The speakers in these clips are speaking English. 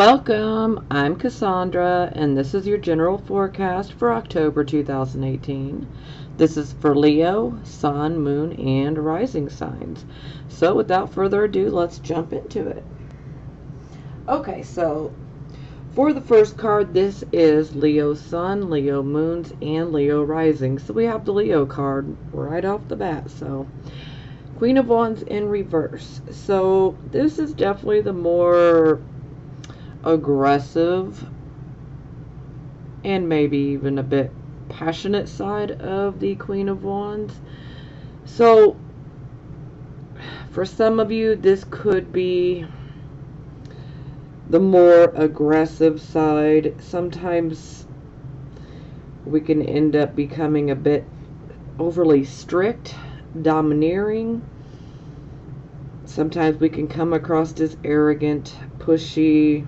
Welcome, I'm Cassandra, and this is your general forecast for October 2018. This is for Leo, Sun, Moon, and Rising signs. So without further ado, let's jump into it. Okay, so for the first card, this is Leo Sun, Leo Moons, and Leo Rising. So we have the Leo card right off the bat. So Queen of Wands in reverse. So this is definitely the more aggressive and maybe even a bit passionate side of the Queen of Wands. So for some of you, this could be the more aggressive side. Sometimes we can end up becoming a bit overly strict, domineering. Sometimes we can come across as arrogant, pushy,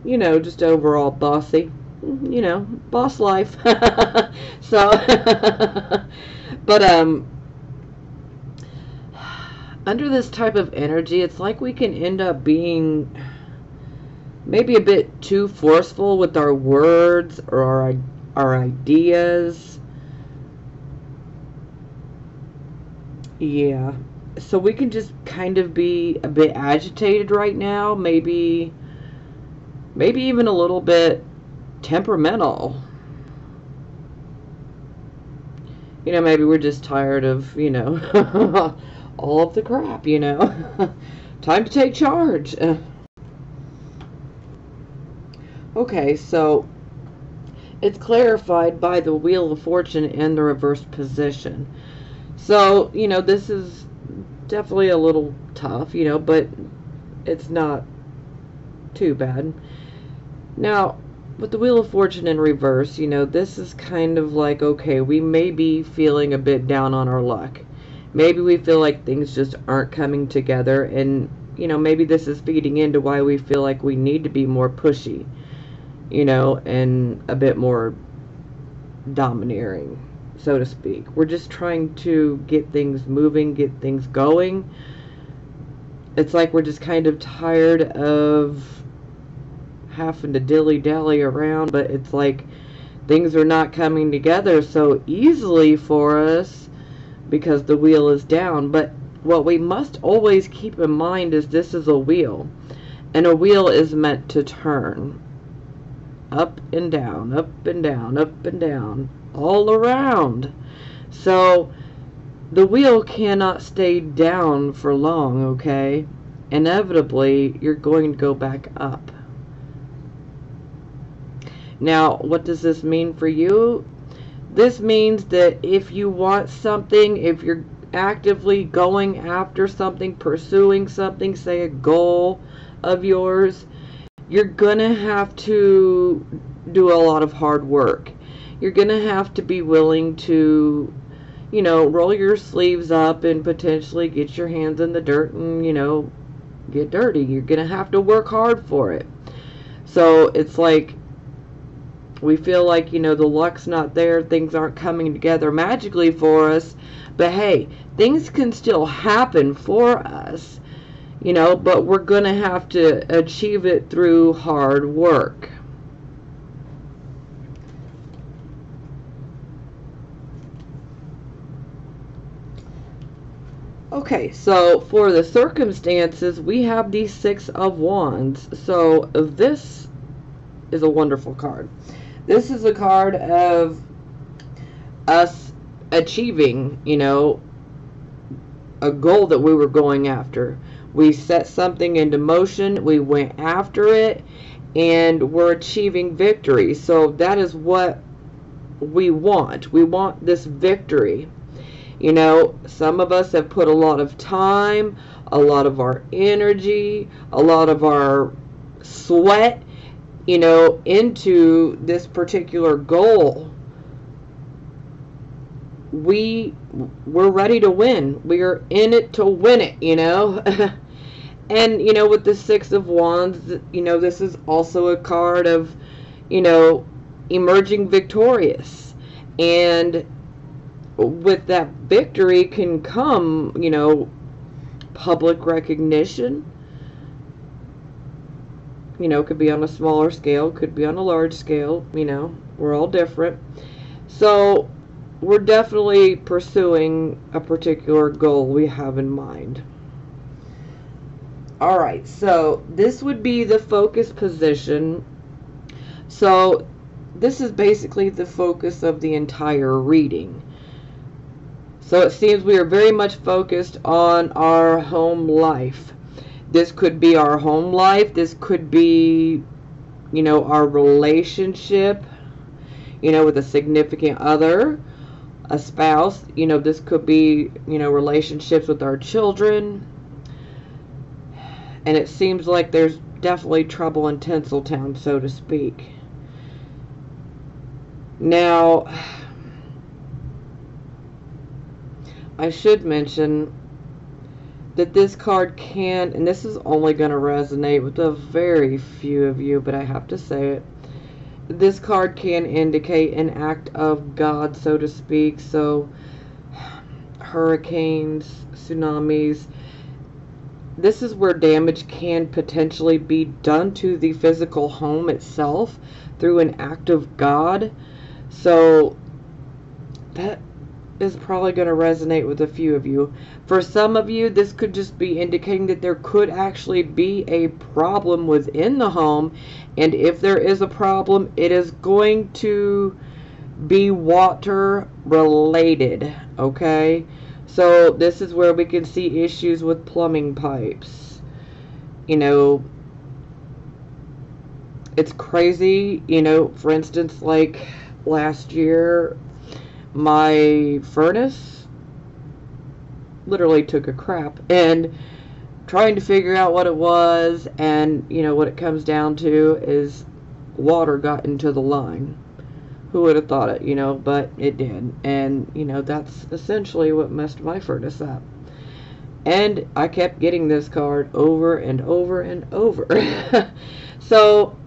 just overall bossy, boss life. So, but, under this type of energy, it's like we can end up being maybe a bit too forceful with our words or our ideas. Yeah. So we can just kind of be a bit agitated right now, maybe even a little bit temperamental. Maybe we're just tired of, all of the crap, Time to take charge. Okay, so it's clarified by the Wheel of Fortune in the reversed position. So, this is definitely a little tough, but it's not too bad. Now, with the Wheel of Fortune in reverse, this is kind of like, okay, we may be feeling a bit down on our luck. Maybe we feel like things just aren't coming together, and, maybe this is feeding into why we feel like we need to be more pushy, and a bit more domineering, so to speak. We're just trying to get things moving, get things going. It's like we're just kind of tired of having to dilly-dally around, but it's like things are not coming together so easily for us because the wheel is down. But what we must always keep in mind is this is a wheel, and a wheel is meant to turn up and down, up and down, up and down, all around. So the wheel cannot stay down for long, okay? Inevitably, you're going to go back up. Now, what does this mean for you? This means that if you want something, if you're actively going after something, pursuing something, say a goal of yours, you're going to have to do a lot of hard work. You're going to have to be willing to, roll your sleeves up and potentially get your hands in the dirt and, get dirty. You're going to have to work hard for it. So it's like, we feel like, the luck's not there, things aren't coming together magically for us, but hey, things can still happen for us, but we're going to have to achieve it through hard work. Okay, so for the circumstances, we have the Six of Wands. So this is a wonderful card. This is a card of us achieving, a goal that we were going after. We set something into motion, we went after it, and we're achieving victory. So that is what we want. We want this victory. Some of us have put a lot of time, a lot of our energy, a lot of our sweat, into this particular goal. We're ready to win. We are in it to win it, And, with the Six of Wands, this is also a card of, emerging victorious. And with that victory can come, public recognition, You know, could be on a smaller scale, could be on a large scale, you know, we're all different. So we're definitely pursuing a particular goal we have in mind. Alright, so this would be the focus position. So this is basically the focus of the entire reading. So it seems we are very much focused on our home life. This could be our home life. This could be, you know, our relationship, you know, with a significant other, a spouse. You know, this could be, you know, relationships with our children. And it seems like there's definitely trouble in Tinseltown, so to speak. Now, I should mention that this card can, and this is only going to resonate with a very few of you, but I have to say it, this card can indicate an act of God, so to speak. So hurricanes, tsunamis, this is where damage can potentially be done to the physical home itself through an act of God. So that is probably going to resonate with a few of you. For some of you, this could just be indicating that there could actually be a problem within the home, and if there is a problem, it is going to be water related, okay? So this is where we can see issues with plumbing pipes. You know, it's crazy, you know, for instance, like last year, my furnace literally took a crap, and trying to figure out what it was, and you know what it comes down to is water got into the line. Who would have thought it, you know, but it did. And you know, that's essentially what messed my furnace up. And I kept getting this card over and over and over. So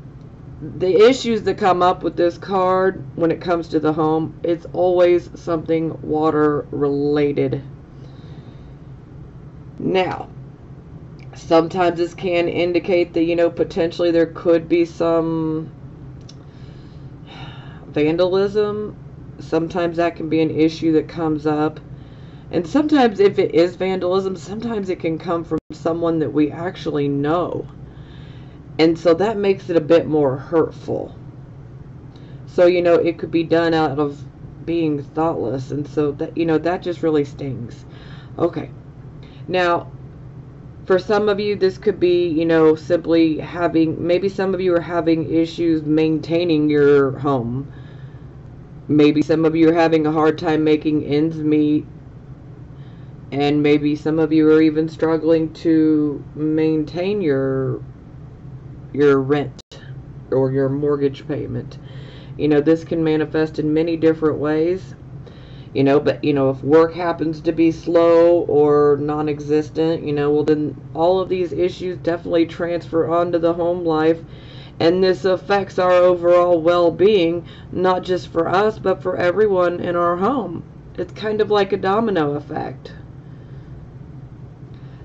the issues that come up with this card when it comes to the home, it's always something water related. Now, sometimes this can indicate that, you know, potentially there could be some vandalism. Sometimes that can be an issue that comes up. And sometimes if it is vandalism, sometimes it can come from someone that we actually know. And so that makes it a bit more hurtful. So, you know, it could be done out of being thoughtless. And so, that, you know, that just really stings. Okay. Now, for some of you, this could be, you know, simply having, maybe some of you are having issues maintaining your home. Maybe some of you are having a hard time making ends meet. And maybe some of you are even struggling to maintain your rent or your mortgage payment. You know, this can manifest in many different ways. You know, but, you know, if work happens to be slow or non-existent, you know, well then all of these issues definitely transfer onto the home life. And this affects our overall well-being, not just for us, but for everyone in our home. It's kind of like a domino effect.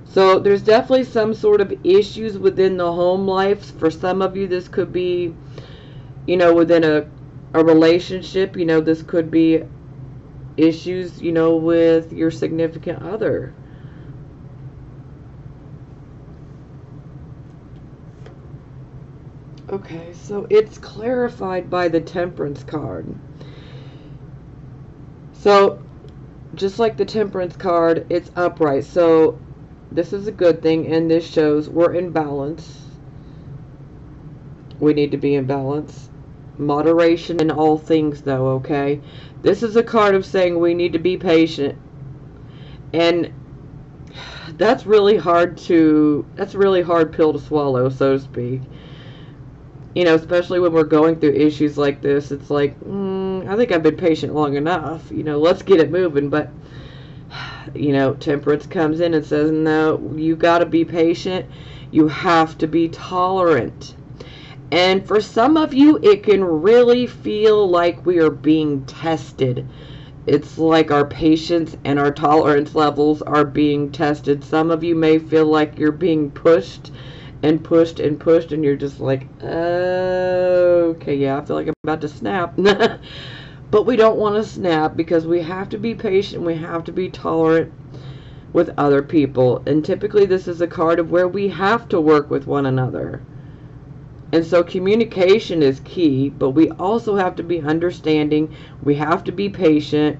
So there's definitely some sort of issues within the home life. For some of you, this could be, you know, within a relationship. You know, this could be issues, you know, with your significant other. Okay, so it's clarified by the Temperance card. So, just like the Temperance card, it's upright. So, this is a good thing, and this shows we're in balance. We need to be in balance. Moderation in all things, though, okay? This is a card of saying we need to be patient. And that's really hard pill to swallow, so to speak. You know, especially when we're going through issues like this, it's like, I think I've been patient long enough. You know, let's get it moving. But, you know, Temperance comes in and says, no, you got to be patient. You have to be tolerant. And for some of you, it can really feel like we are being tested. It's like our patience and our tolerance levels are being tested. Some of you may feel like you're being pushed and pushed and pushed, and you're just like, okay, yeah, I feel like I'm about to snap. But we don't want to snap because we have to be patient, we have to be tolerant with other people. And typically this is a card of where we have to work with one another. And so communication is key, but we also have to be understanding. We have to be patient.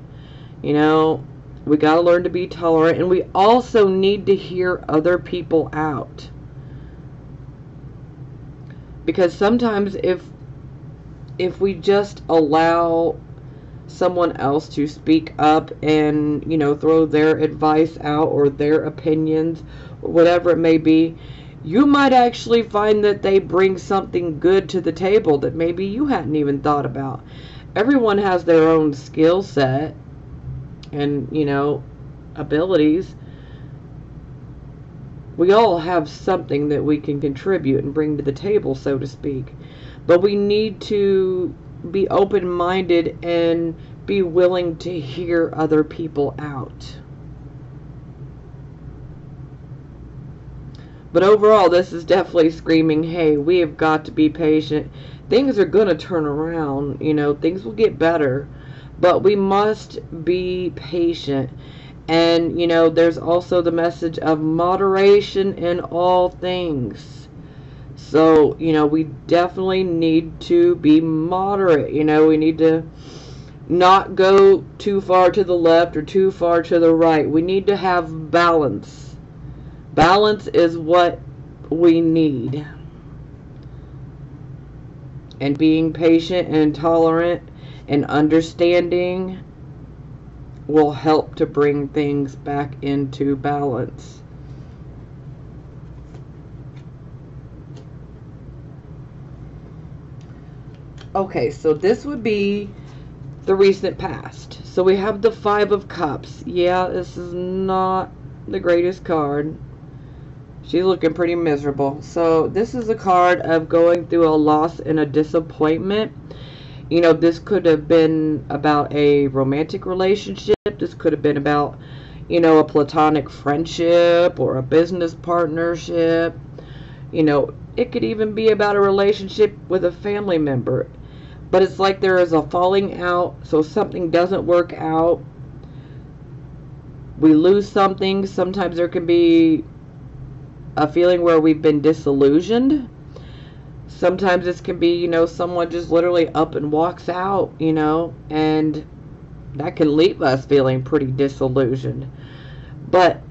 You know, we got to learn to be tolerant, and we also need to hear other people out. Because sometimes if we just allow someone else to speak up and, you know, throw their advice out or their opinions or whatever it may be, you might actually find that they bring something good to the table that maybe you hadn't even thought about. Everyone has their own skill set and, you know, abilities. We all have something that we can contribute and bring to the table, so to speak. But we need to be open-minded and be willing to hear other people out. But overall, this is definitely screaming, hey, we have got to be patient. Things are going to turn around, you know, things will get better. But we must be patient. And, you know, there's also the message of moderation in all things. So, you know, we definitely need to be moderate. You know, we need to not go too far to the left or too far to the right. We need to have balance. Balance is what we need. And being patient and tolerant and understanding will help to bring things back into balance. Okay, so this would be the recent past. So we have the Five of Cups. Yeah, this is not the greatest card. She's looking pretty miserable. So this is a card of going through a loss and a disappointment. You know, this could have been about a romantic relationship. This could have been about, you know, a platonic friendship or a business partnership. You know, it could even be about a relationship with a family member. But it's like there is a falling out, so something doesn't work out. We lose something. Sometimes there can be a feeling where we've been disillusioned. Sometimes this can be, you know, someone just literally up and walks out, you know, and that can leave us feeling pretty disillusioned. But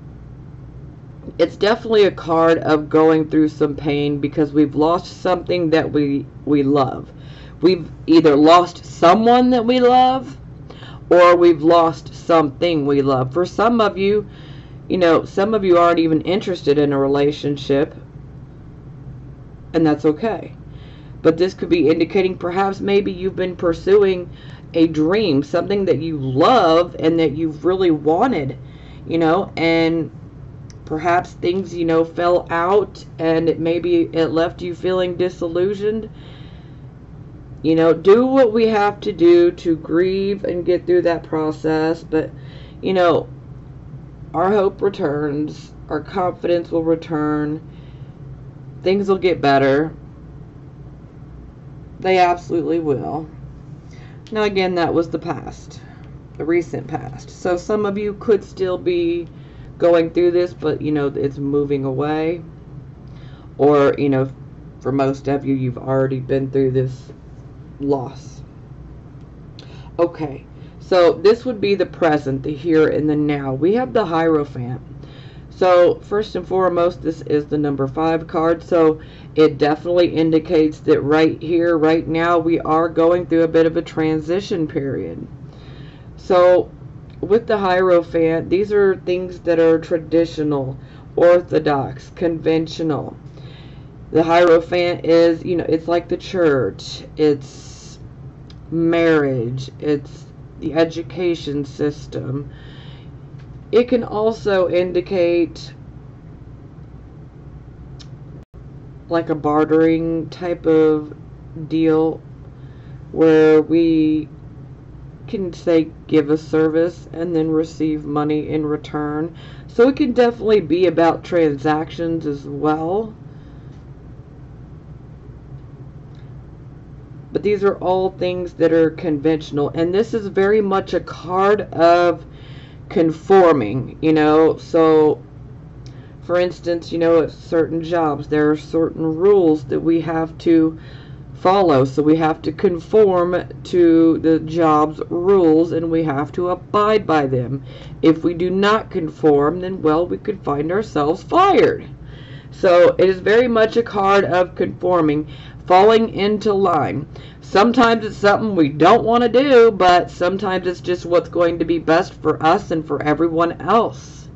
it's definitely a card of going through some pain because we've lost something that we love. We've either lost someone that we love or we've lost something we love. For some of you, you know, some of you aren't even interested in a relationship, and that's okay. But this could be indicating perhaps maybe you've been pursuing a dream, something that you love and that you've really wanted, you know, and perhaps things, you know, fell out and it left you feeling disillusioned. You know, do what we have to do to grieve and get through that process. But, you know, our hope returns. Our confidence will return. Things will get better. They absolutely will. Now, again, that was the past. The recent past. So some of you could still be going through this, but, you know, it's moving away. Or, you know, for most of you, you've already been through this loss. Okay, so this would be the present, the here and the now. We have the Hierophant. So first and foremost, this is the number 5 card, so it definitely indicates that right here, right now, we are going through a bit of a transition period. So with the Hierophant, these are things that are traditional, orthodox, conventional. The Hierophant is, you know, it's like the church, it's marriage, it's the education system. It can also indicate like a bartering type of deal where we can say give a service and then receive money in return. So it can definitely be about transactions as well. But these are all things that are conventional. And this is very much a card of conforming, you know. So, for instance, you know, at certain jobs, there are certain rules that we have to follow. So we have to conform to the job's rules, and we have to abide by them. If we do not conform, then, well, we could find ourselves fired. So it is very much a card of conforming, falling into line. Sometimes it's something we don't want to do, but sometimes it's just what's going to be best for us and for everyone else.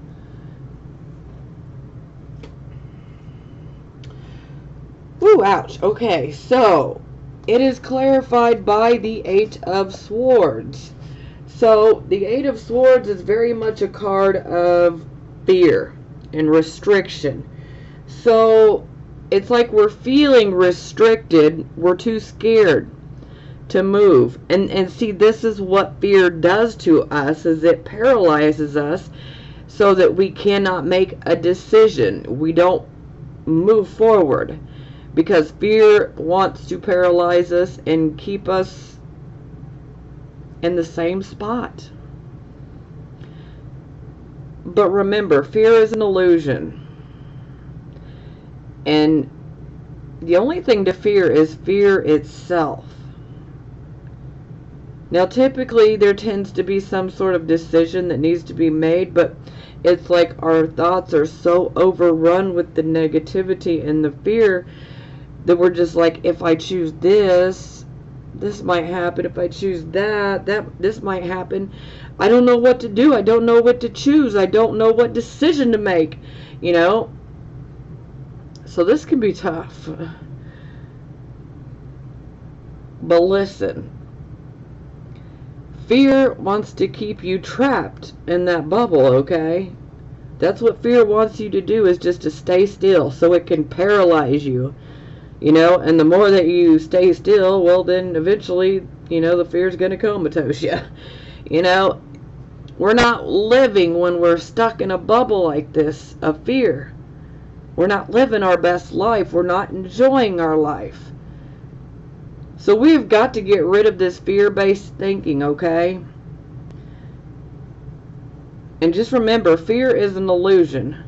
Ooh, ouch. Okay, so it is clarified by the Eight of Swords. So the Eight of Swords is very much a card of fear and restriction. So it's like we're feeling restricted. We're too scared to move. And see, this is what fear does to us, is it paralyzes us so that we cannot make a decision. We don't move forward because fear wants to paralyze us and keep us in the same spot. But remember, fear is an illusion. And the only thing to fear is fear itself. Now, typically, there tends to be some sort of decision that needs to be made, but it's like our thoughts are so overrun with the negativity and the fear that we're just like, if I choose this, this might happen. If I choose that, this might happen. I don't know what to do. I don't know what to choose. I don't know what decision to make, you know. So this can be tough. But listen, fear wants to keep you trapped in that bubble, okay? That's what fear wants you to do, is just to stay still so it can paralyze you, you know? And the more that you stay still, well, then eventually, you know, the fear's going to comatose you. You know, we're not living when we're stuck in a bubble like this of fear. We're not living our best life. We're not enjoying our life. So we've got to get rid of this fear-based thinking, okay? And just remember, fear is an illusion.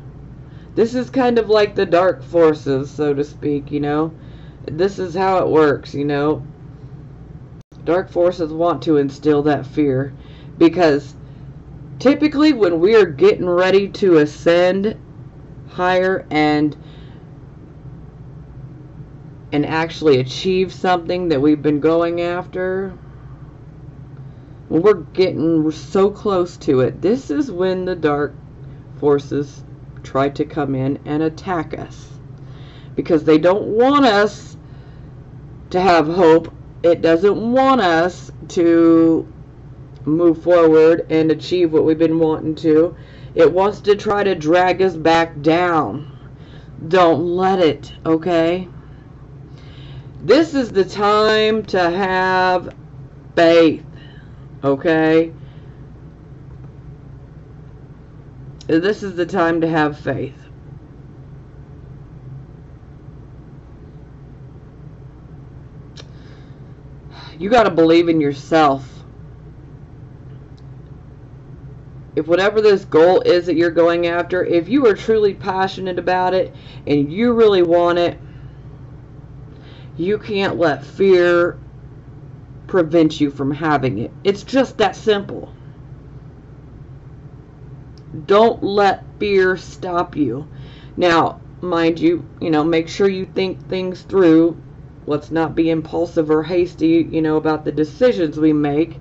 This is kind of like the dark forces, so to speak, you know? This is how it works, you know? Dark forces want to instill that fear because typically when we're getting ready to ascend higher and actually achieve something that we've been going after, when we're getting so close to it, this is when the dark forces try to come in and attack us, because they don't want us to have hope. It doesn't want us to move forward and achieve what we've been wanting to. It wants to try to drag us back down. Don't let it, okay? This is the time to have faith, okay? This is the time to have faith. You got to believe in yourself. If whatever this goal is that you're going after, if you are truly passionate about it and you really want it, you can't let fear prevent you from having it. It's just that simple. Don't let fear stop you. Now, mind you, make sure you think things through. Let's not be impulsive or hasty, about the decisions we make.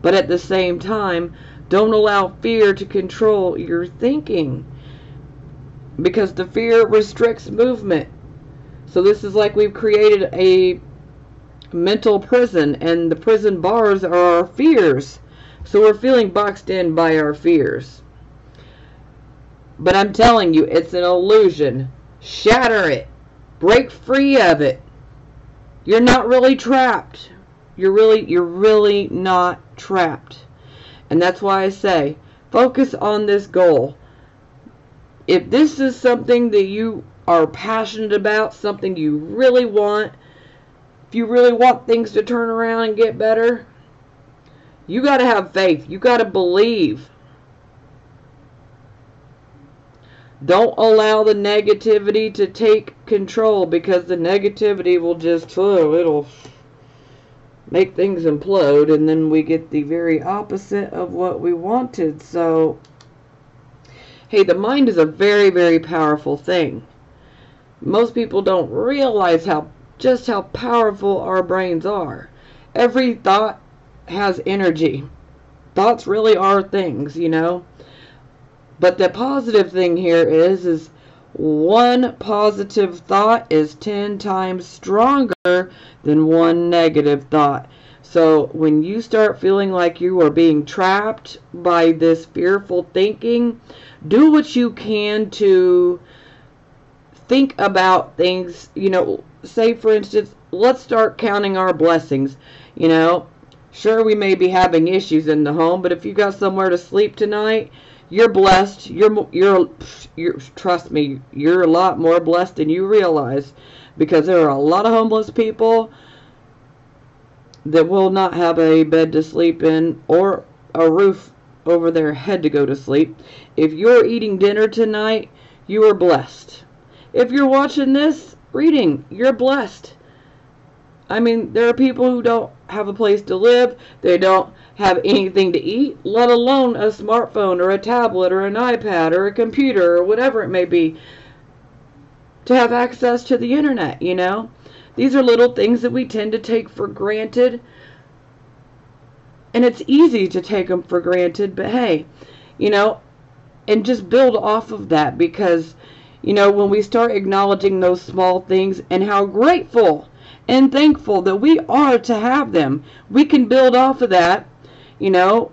But at the same time, don't allow fear to control your thinking, because the fear restricts movement. So this is like we've created a mental prison, and the prison bars are our fears. So we're feeling boxed in by our fears. But I'm telling you, it's an illusion. Shatter it. Break free of it. You're not really trapped. You're really not trapped. And that's why I say, focus on this goal. If this is something that you are passionate about, something you really want, if you really want things to turn around and get better, you got to have faith. You got to believe. Don't allow the negativity to take control, because the negativity will just, it'll make things implode, and then we get the very opposite of what we wanted. So, hey, the mind is a very, very powerful thing. Most people don't realize just how powerful our brains are. Every thought has energy. Thoughts really are things, you know. But the positive thing here is one positive thought is 10 times stronger than one negative thought. So when you start feeling like you are being trapped by this fearful thinking, do what you can to think about things, you know. Say, for instance, let's start counting our blessings. You know, sure, we may be having issues in the home, but if you got somewhere to sleep tonight, you're blessed. You're trust me, you're a lot more blessed than you realize, because there are a lot of homeless people that will not have a bed to sleep in or a roof over their head to go to sleep. If you're eating dinner tonight, you are blessed. If you're watching this reading, you're blessed. I mean, there are people who don't have a place to live. They don't have anything to eat, let alone a smartphone or a tablet or an iPad or a computer or whatever it may be, to have access to the internet, you know. These are little things that we tend to take for granted. And it's easy to take them for granted, but hey, you know, and just build off of that, because, you know, when we start acknowledging those small things and how grateful and thankful that we are to have them, we can build off of that. You know,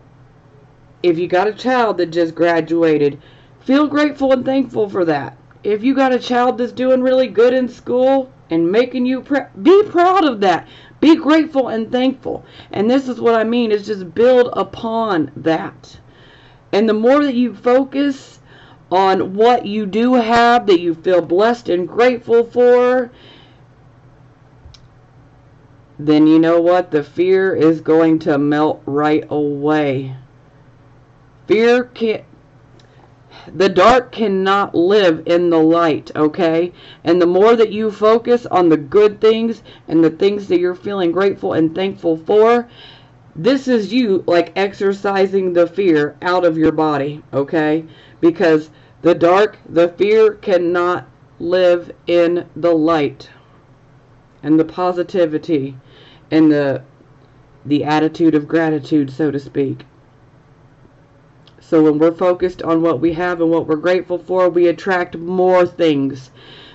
if you got a child that just graduated, feel grateful and thankful for that. If you got a child that's doing really good in school and making you be proud of that. Be grateful and thankful. And this is what I mean, is just build upon that. And the more that you focus on what you do have, that you feel blessed and grateful for, then you know what? The fear is going to melt right away. Fear can't, the dark cannot live in the light, okay? And the more that you focus on the good things and the things that you're feeling grateful and thankful for, this is you like exercising the fear out of your body, okay? Because the dark, the fear cannot live in the light and the positivity and the attitude of gratitude, so to speak. So when we're focused on what we have and what we're grateful for, we attract more things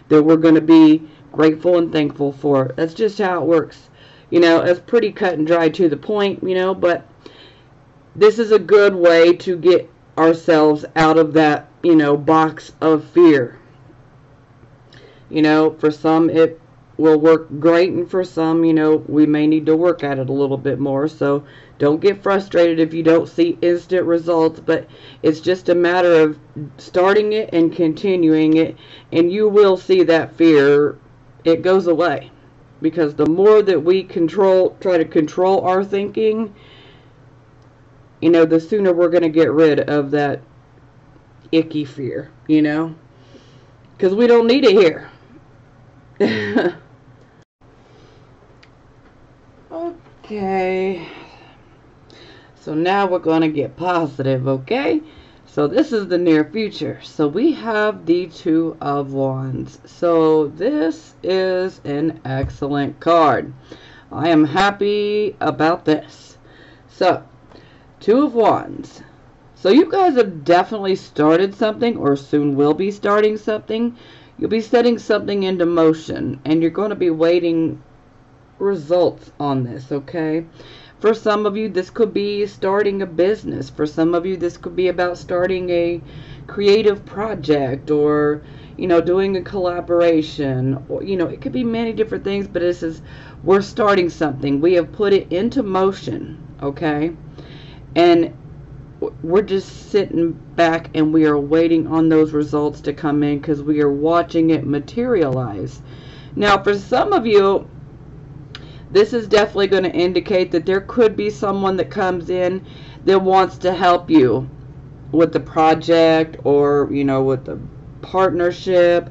that we're going to be grateful and thankful for. That's just how it works. You know, it's pretty cut and dry to the point, you know, but this is a good way to get ourselves out of that, you know, box of fear. You know, for some it will work great, and for some, you know, we may need to work at it a little bit more. So don't get frustrated if you don't see instant results, but it's just a matter of starting it and continuing it, and you will see that fear, it goes away. Because the more that we try to control our thinking, you know, the sooner we're going to get rid of that icky fear, you know, because we don't need it here. Okay, so now we're going to get positive, okay? So this is the near future. So we have the Two of Wands. So this is an excellent card. I am happy about this. So, Two of Wands. So you guys have definitely started something, or soon will be starting something. You'll be setting something into motion, and you're going to be waiting results on this, okay? For some of you, this could be starting a business. For some of you, this could be about starting a creative project, or, you know, doing a collaboration, or, you know, it could be many different things, but this is, we're starting something. We have put it into motion, okay? And we're just sitting back and we are waiting on those results to come in, because we are watching it materialize. Now, for some of you, this is definitely going to indicate that there could be someone that comes in that wants to help you with the project, or, you know, with the partnership,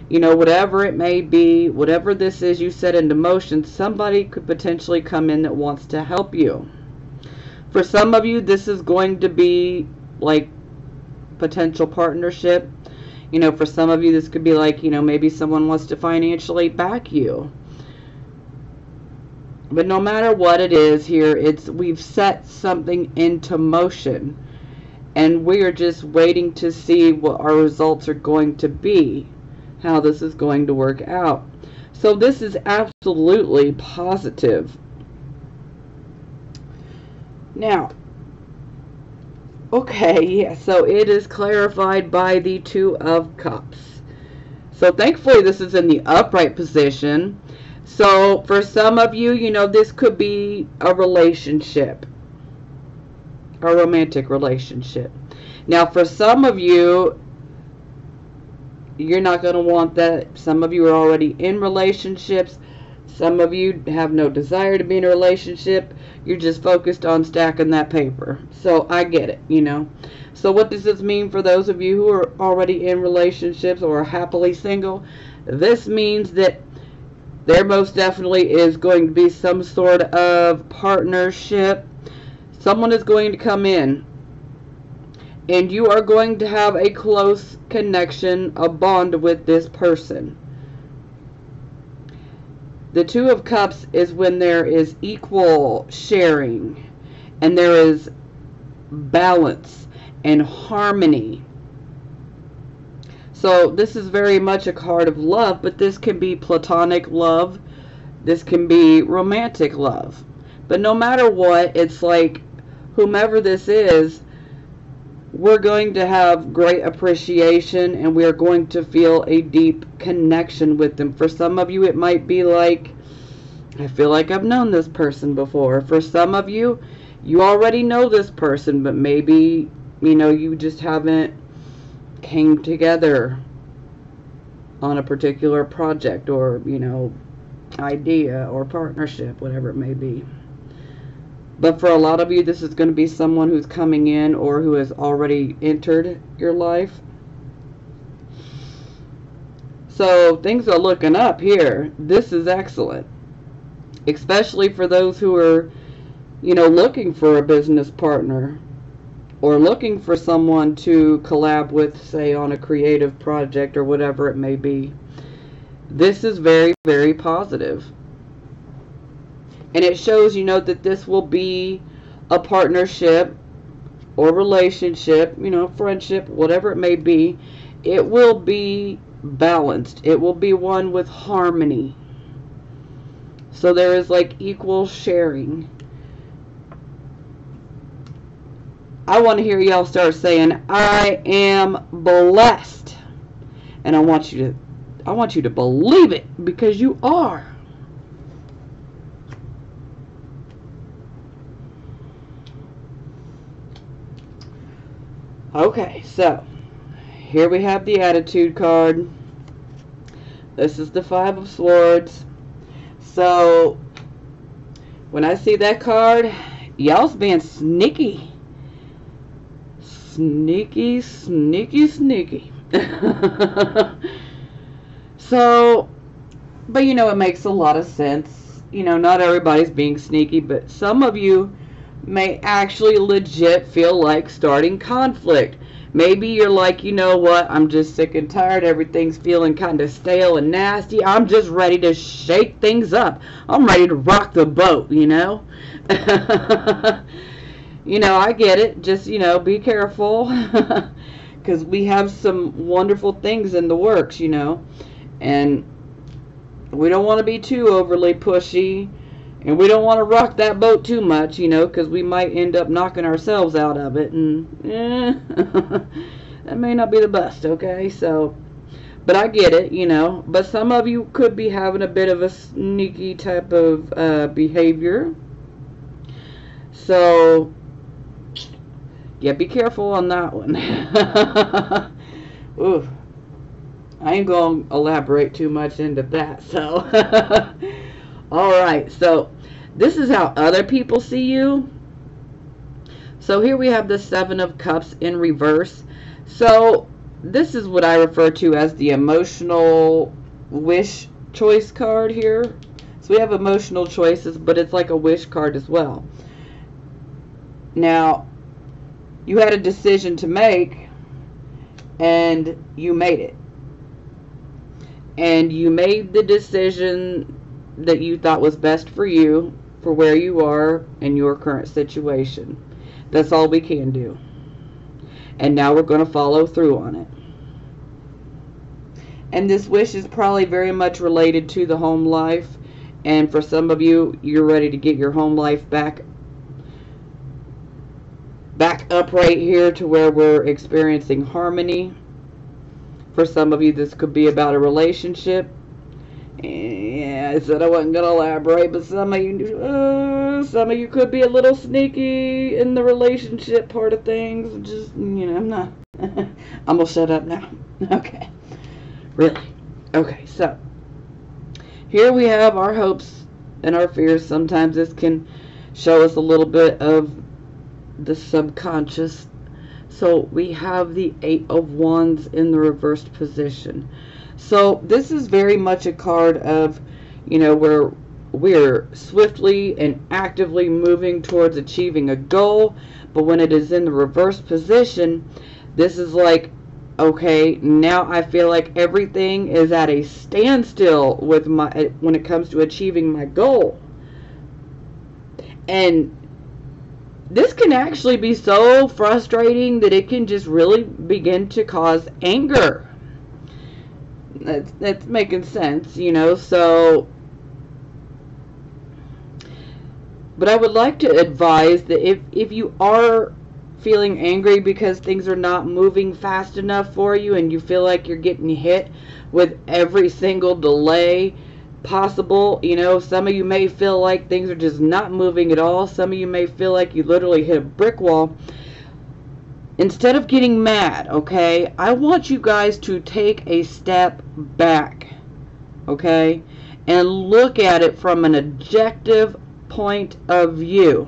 you know, whatever it may be, whatever this is you set into motion, somebody could potentially come in that wants to help you. For some of you, this is going to be like potential partnership. You know, for some of you, this could be like, you know, maybe someone wants to financially back you. But no matter what it is here, we've set something into motion, and we are just waiting to see what our results are going to be, how this is going to work out. So this is absolutely positive. Now, okay, yeah, so it is clarified by the Two of Cups. So thankfully this is in the upright position. So for some of you, you know, this could be a relationship, a romantic relationship. Now for some of you, you're not going to want that. Some of you are already in relationships. Some of you have no desire to be in a relationship. You're just focused on stacking that paper. So I get it, you know. So what does this mean for those of you who are already in relationships or are happily single? This means that there most definitely is going to be some sort of partnership. Someone is going to come in, and you are going to have a close connection, a bond with this person. The Two of Cups is when there is equal sharing, and there is balance and harmony. So this is very much a card of love, but this can be platonic love. This can be romantic love. But no matter what, it's like whomever this is, we're going to have great appreciation, and we are going to feel a deep connection with them. For some of you, it might be like, I feel like I've known this person before. For some of you, you already know this person, but maybe, you know, you just haven't came together on a particular project, or, you know, idea or partnership, whatever it may be. But for a lot of you, this is going to be someone who's coming in or who has already entered your life. So things are looking up here. This is excellent, especially for those who are, you know, looking for a business partner, or looking for someone to collab with, say, on a creative project or whatever it may be. This is very, very positive. And it shows, you know, that this will be a partnership or relationship, you know, friendship, whatever it may be. It will be balanced. It will be one with harmony. So there is like equal sharing. I want to hear y'all start saying, I am blessed. And I want you to believe it, because you are. Okay, so here we have the Attitude card. This is the Five of Swords. So when I see that card, y'all's being sneaky. Sneaky, sneaky, sneaky. So, but you know, it makes a lot of sense. You know, not everybody's being sneaky, but some of you may actually legit feel like starting conflict. Maybe you're like, you know what, I'm just sick and tired. Everything's feeling kind of stale and nasty. I'm just ready to shake things up. I'm ready to rock the boat, you know. You know, I get it. Just, you know, be careful. Because we have some wonderful things in the works, you know. And we don't want to be too overly pushy. And we don't want to rock that boat too much, you know, because we might end up knocking ourselves out of it. And that may not be the best, okay? So, but I get it, you know. But some of you could be having a bit of a sneaky type of behavior. So, yeah, be careful on that one. Ooh, I ain't going to elaborate too much into that, so. Alright, so this is how other people see you. So here we have the Seven of Cups in reverse. So this is what I refer to as the emotional wish choice card here. So we have emotional choices, but it's like a wish card as well. Now, you had a decision to make, and you made it. And you made the decision that you thought was best for you, for where you are in your current situation. That's all we can do. And now we're going to follow through on it. And this wish is probably very much related to the home life. And for some of you, you're ready to get your home life back up right here to where we're experiencing harmony. For some of you, this could be about a relationship. Yeah, I said I wasn't going to elaborate, but some of you could be a little sneaky in the relationship part of things. Just, I'm not. I'm going to shut up now. Okay. Really? Okay, so here we have our hopes and our fears. Sometimes this can show us a little bit of the subconscious. So we have the Eight of Wands in the reversed position. So this is very much a card of, where we're swiftly and actively moving towards achieving a goal. But when it is in the reversed position, this is like, okay, now I feel like everything is at a standstill with when it comes to achieving my goal. And this can actually be so frustrating that it can just really begin to cause anger. That's making sense, so. But I would like to advise that if you are feeling angry because things are not moving fast enough for you and you feel like you're getting hit with every single delay possible, some of you may feel like things are just not moving at all. Some of you may feel like you literally hit a brick wall. Instead of getting mad, okay, I want you guys to take a step back, okay, and look at it from an objective point of view.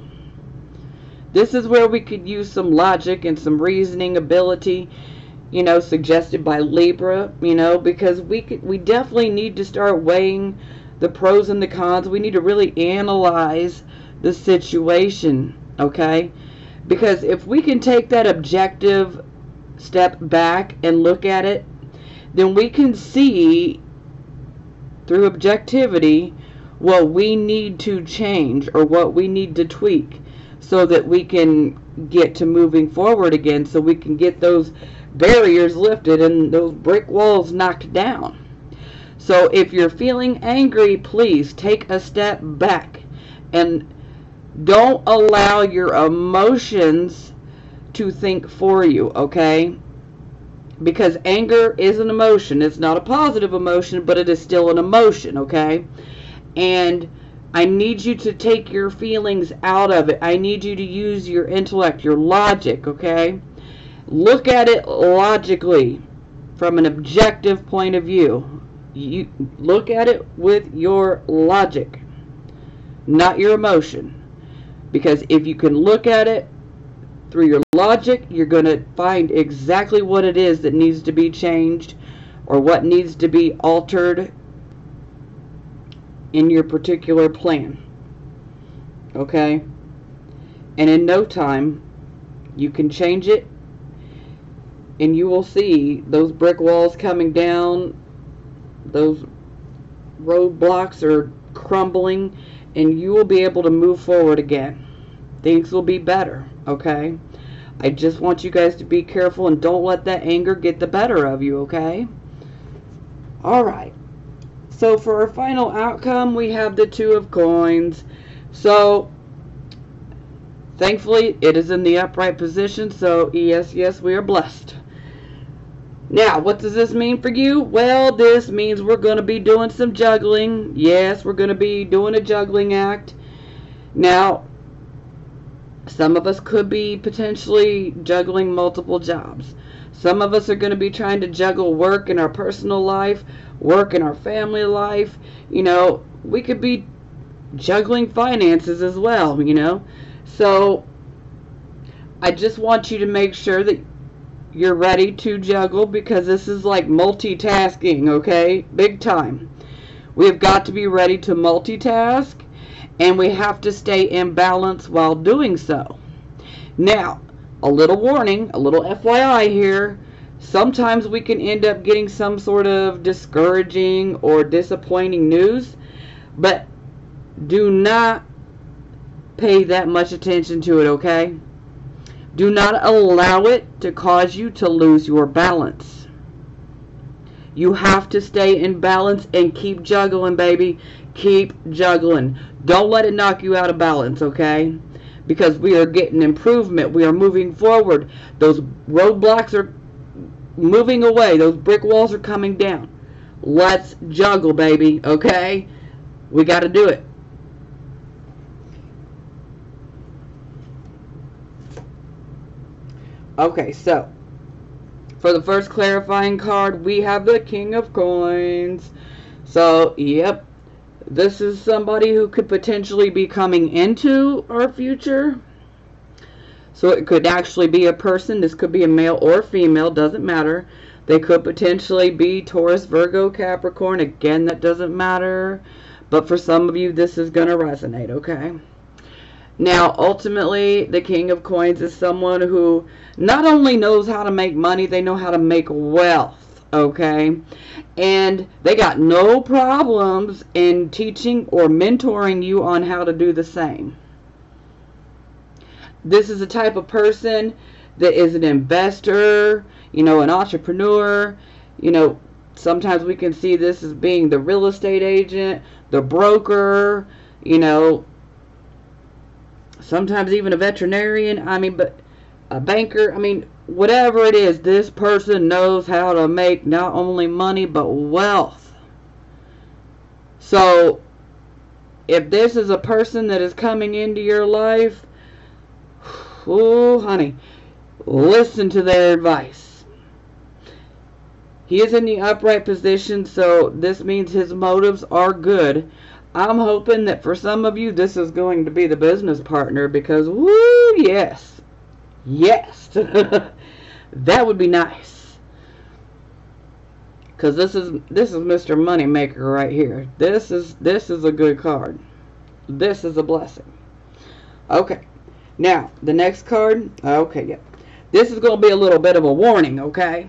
This is where we could use some logic and some reasoning ability, suggested by Libra, because we definitely need to start weighing the pros and the cons. We need to really analyze the situation, okay? Because if we can take that objective step back and look at it, then we can see through objectivity what we need to change or what we need to tweak so that we can get to moving forward again, so we can get those barriers lifted and those brick walls knocked down. So if you're feeling angry, please take a step back and don't allow your emotions to think for you, okay? Because anger is an emotion. It's not a positive emotion, but it is still an emotion, okay? And I need you to take your feelings out of it. I need you to use your intellect, your logic, okay? Look at it logically from an objective point of view. You look at it with your logic, not your emotion. Because if you can look at it through your logic, you're going to find exactly what it is that needs to be changed or what needs to be altered in your particular plan. Okay? And in no time, you can change it, and you will see those brick walls coming down, those roadblocks are crumbling, and you will be able to move forward again. Things will be better, okay? I just want you guys to be careful and don't let that anger get the better of you, okay? Alright. So for our final outcome, we have the Two of Coins. So, thankfully, it is in the upright position. So, yes, we are blessed. Now, what does this mean for you? Well, this means we're going to be doing some juggling. Yes, we're going to be doing a juggling act. Now, some of us could be potentially juggling multiple jobs. Some of us are going to be trying to juggle work in our personal life, work in our family life. We could be juggling finances as well, you know. So I just want you to make sure that you're ready to juggle, because this is like multitasking, okay? Big time. We've got to be ready to multitask, and we have to stay in balance while doing so. Now, a little warning, a little FYI here. Sometimes we can end up getting some sort of discouraging or disappointing news, but do not pay that much attention to it, okay? Do not allow it to cause you to lose your balance. You have to stay in balance and keep juggling, baby. Keep juggling. Don't let it knock you out of balance, okay? Because we are getting improvement. We are moving forward. Those roadblocks are moving away. Those brick walls are coming down. Let's juggle, baby, okay? We got to do it. Okay, so for the first clarifying card, we have the King of Coins. So, yep, this is somebody who could potentially be coming into our future. So it could actually be a person. This could be a male or female, doesn't matter. They could potentially be Taurus, Virgo, Capricorn. Again, that doesn't matter. But for some of you, this is going to resonate, okay? Now, ultimately, the King of Coins is someone who not only knows how to make money, they know how to make wealth, okay? And they got no problems in teaching or mentoring you on how to do the same. This is a type of person that is an investor, you know, an entrepreneur. You know, sometimes we can see this as being the real estate agent, the broker, you know, sometimes even a veterinarian, I mean, but a banker, I mean, whatever it is, this person knows how to make not only money, but wealth. So, if this is a person that is coming into your life, oh, honey, listen to their advice. He is in the upright position, so this means his motives are good. I'm hoping that for some of you, this is going to be the business partner, because, woo, yes. Yes. That would be nice. Because this is Mr. Moneymaker right here. This is a good card. This is a blessing. Okay. Now, the next card. Okay, yeah. This is going to be a little bit of a warning, okay?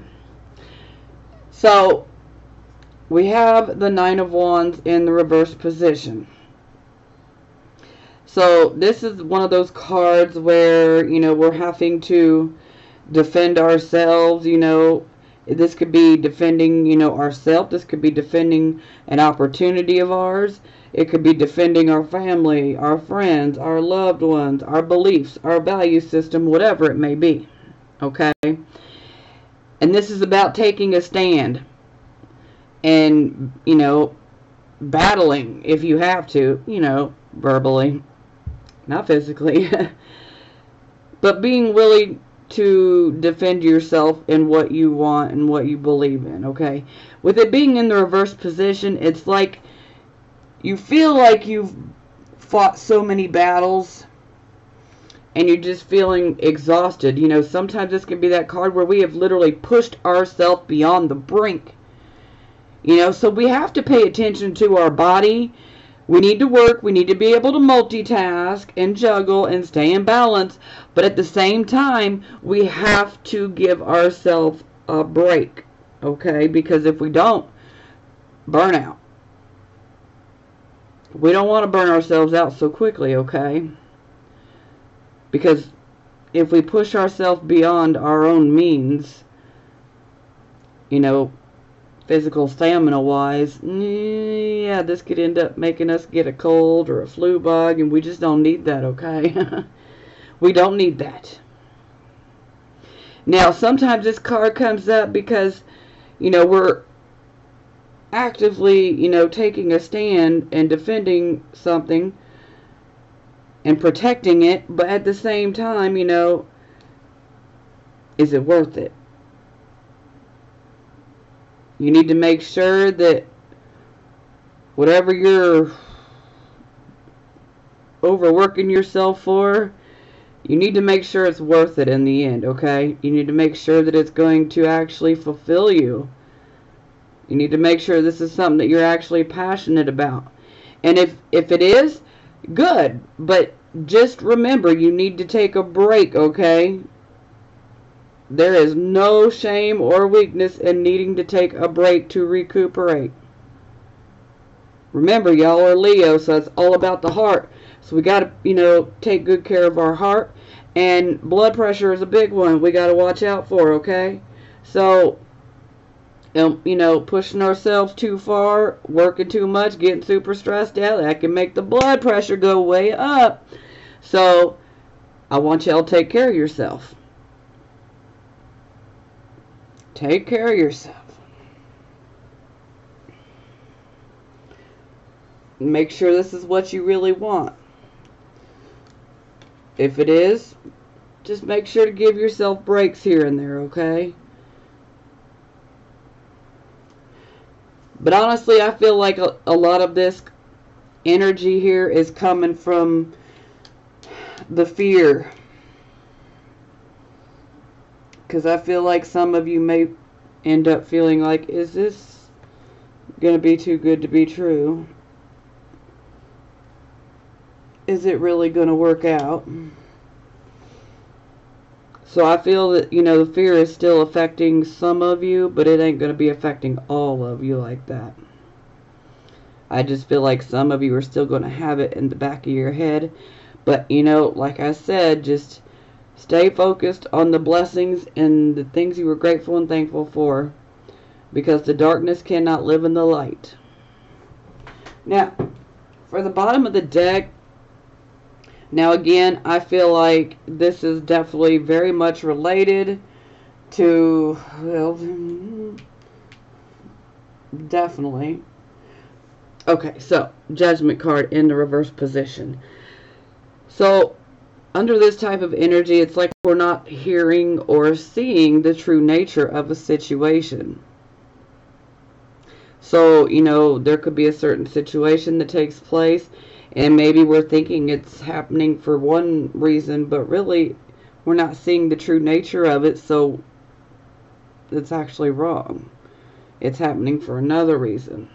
So, we have the Nine of Wands in the reverse position. So this is one of those cards where, you know, we're having to defend ourselves, you know. This could be defending, you know, ourselves. This could be defending an opportunity of ours. It could be defending our family, our friends, our loved ones, our beliefs, our value system, whatever it may be. Okay? And this is about taking a stand. And, you know, battling if you have to, you know, verbally, not physically, but being willing to defend yourself in what you want and what you believe in, okay? With it being in the reverse position, it's like you feel like you've fought so many battles and you're just feeling exhausted. You know, sometimes this can be that card where we have literally pushed ourselves beyond the brink. You know, so we have to pay attention to our body. We need to work. We need to be able to multitask and juggle and stay in balance. But at the same time, we have to give ourselves a break. Okay? Because if we don't, burnout. We don't want to burn ourselves out so quickly, okay? Because if we push ourselves beyond our own means, you know, physical stamina wise, yeah, this could end up making us get a cold or a flu bug, and we just don't need that, okay? We don't need that. Now, sometimes this card comes up because, you know, we're actively, you know, taking a stand and defending something and protecting it, but at the same time, you know, is it worth it? You need to make sure that whatever you're overworking yourself for, you need to make sure it's worth it in the end, okay? You need to make sure that it's going to actually fulfill you. You need to make sure this is something that you're actually passionate about. And if it is, good. But just remember, you need to take a break, okay? There is no shame or weakness in needing to take a break to recuperate. Remember, y'all are Leo, so it's all about the heart. So we got to, take good care of our heart. And blood pressure is a big one we got to watch out for, okay? So, pushing ourselves too far, working too much, getting super stressed out, that can make the blood pressure go way up. So, I want y'all to take care of yourself. Take care of yourself. Make sure this is what you really want. If it is, just make sure to give yourself breaks here and there, okay? But honestly, I feel like a lot of this energy here is coming from the fear. Because I feel like some of you may end up feeling like, is this going to be too good to be true? Is it really going to work out? So I feel that, the fear is still affecting some of you, but it ain't going to be affecting all of you like that. I just feel like some of you are still going to have it in the back of your head. But, like I said, just stay focused on the blessings and the things you were grateful and thankful for. Because the darkness cannot live in the light. Now, for the bottom of the deck, now again, I feel like this is definitely very much related to, well, definitely. Okay, so, Judgment card in the reverse position. So, under this type of energy, it's like we're not hearing or seeing the true nature of a situation. So, there could be a certain situation that takes place, and maybe we're thinking it's happening for one reason, but really we're not seeing the true nature of it, so it's actually wrong. It's happening for another reason.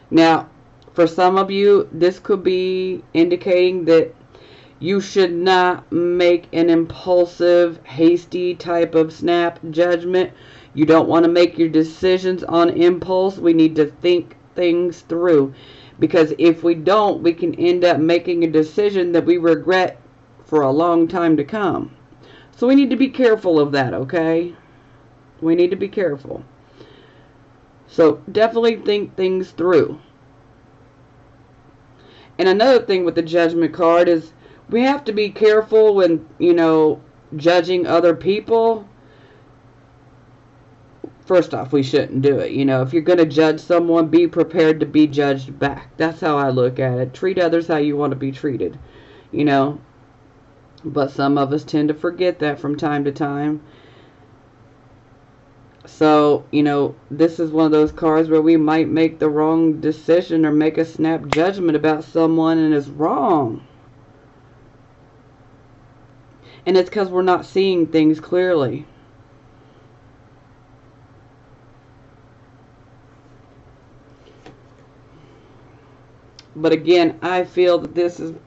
Now, for some of you, this could be indicating that you should not make an impulsive, hasty type of snap judgment. You don't want to make your decisions on impulse. We need to think things through. Because if we don't, we can end up making a decision that we regret for a long time to come. So we need to be careful of that, okay? We need to be careful. So definitely think things through. And another thing with the Judgment card is we have to be careful when, judging other people. First off, we shouldn't do it. If you're going to judge someone, be prepared to be judged back. That's how I look at it. Treat others how you want to be treated. But some of us tend to forget that from time to time. So, this is one of those cards where we might make the wrong decision or make a snap judgment about someone and it's wrong. And it's because we're not seeing things clearly. But again, I feel that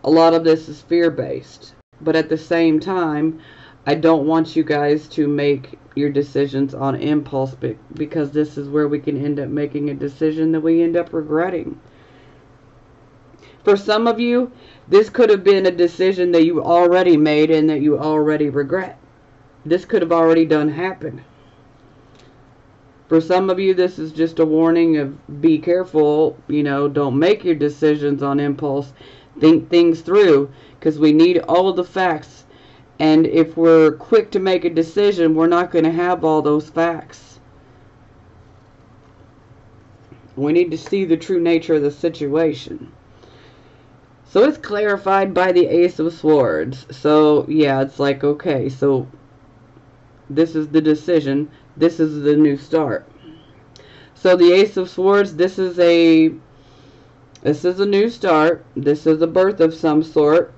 a lot of this is fear-based. But at the same time, I don't want you guys to make your decisions on impulse, because this is where we can end up making a decision that we end up regretting. For some of you, this could have been a decision that you already made and that you already regret. This could have already done happen. For some of you, this is just a warning of be careful, don't make your decisions on impulse. Think things through, because we need all of the facts. And if we're quick to make a decision, we're not going to have all those facts. We need to see the true nature of the situation. So it's clarified by the Ace of Swords. So, yeah, it's like, okay, so this is the decision. This is the new start. So the Ace of Swords, this is a This is a new start. This is a birth of some sort.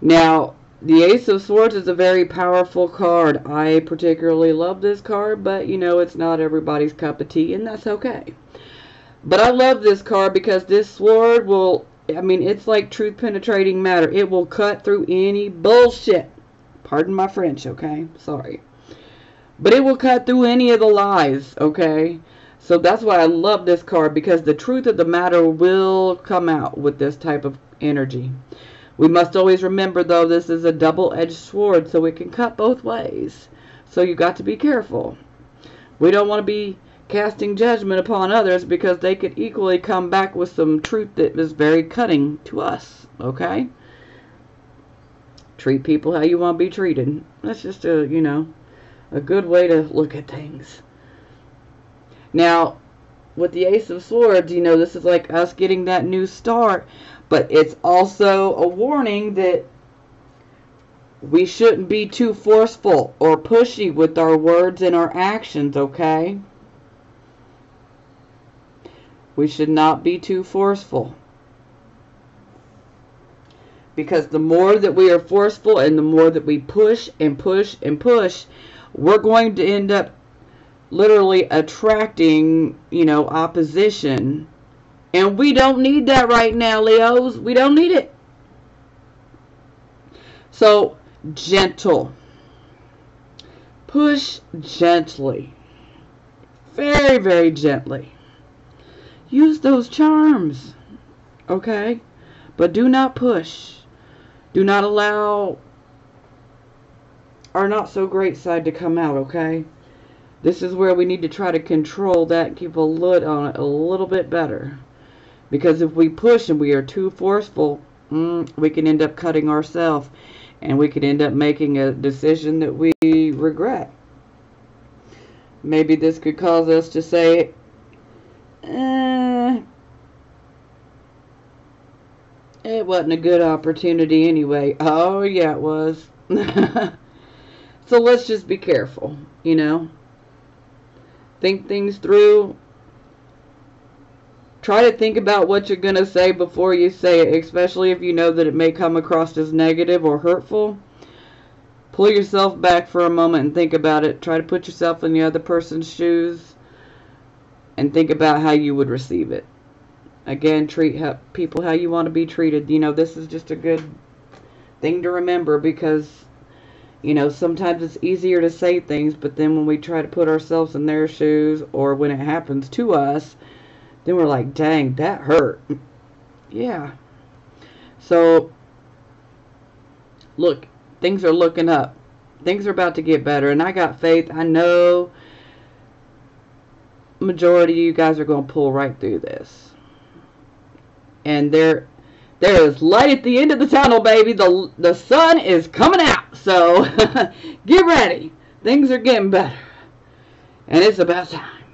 Now, the Ace of Swords is a very powerful card. I particularly love this card, but you know, it's not everybody's cup of tea, and that's okay. But I love this card because this sword will, I mean, it's like truth penetrating matter. It will cut through any bullshit. Pardon my French, okay? Sorry. But it will cut through any of the lies, okay? So that's why I love this card, because the truth of the matter will come out with this type of energy. We must always remember, though, this is a double-edged sword, so it can cut both ways. So you got to be careful. We don't want to be casting judgment upon others, because they could equally come back with some truth that is very cutting to us, okay? Treat people how you want to be treated. That's just a, you know, a good way to look at things. Now, with the Ace of Swords, you know, this is like us getting that new start, but it's also a warning that we shouldn't be too forceful or pushy with our words and our actions, okay? We should not be too forceful. Because the more that we are forceful and the more that we push and push and push, we're going to end up literally attracting, you know, opposition. And we don't need that right now, Leos. We don't need it. So, gentle. Push gently. Very, very gently. Use those charms. Okay? But do not push. Do not allow our not so great side to come out, okay? This is where we need to try to control that and keep a lid on it a little bit better. Because if we push and we are too forceful, we can end up cutting ourselves. And we could end up making a decision that we regret. Maybe this could cause us to say, it wasn't a good opportunity anyway. Oh, yeah, it was. So let's just be careful, you know. Think things through. Try to think about what you're going to say before you say it, especially if you know that it may come across as negative or hurtful. Pull yourself back for a moment and think about it. Try to put yourself in the other person's shoes and think about how you would receive it. Again, treat people how you want to be treated. You know, this is just a good thing to remember, because, you know, sometimes it's easier to say things, but then when we try to put ourselves in their shoes, or when it happens to us, then we're like, dang, that hurt. Yeah. So, look, things are looking up. Things are about to get better, and I got faith. I know majority of you guys are going to pull right through this. And there is light at the end of the tunnel, baby. The sun is coming out. So, get ready. Things are getting better. And it's about time.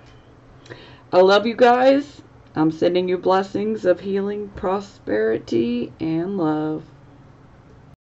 I love you guys. I'm sending you blessings of healing, prosperity, and love.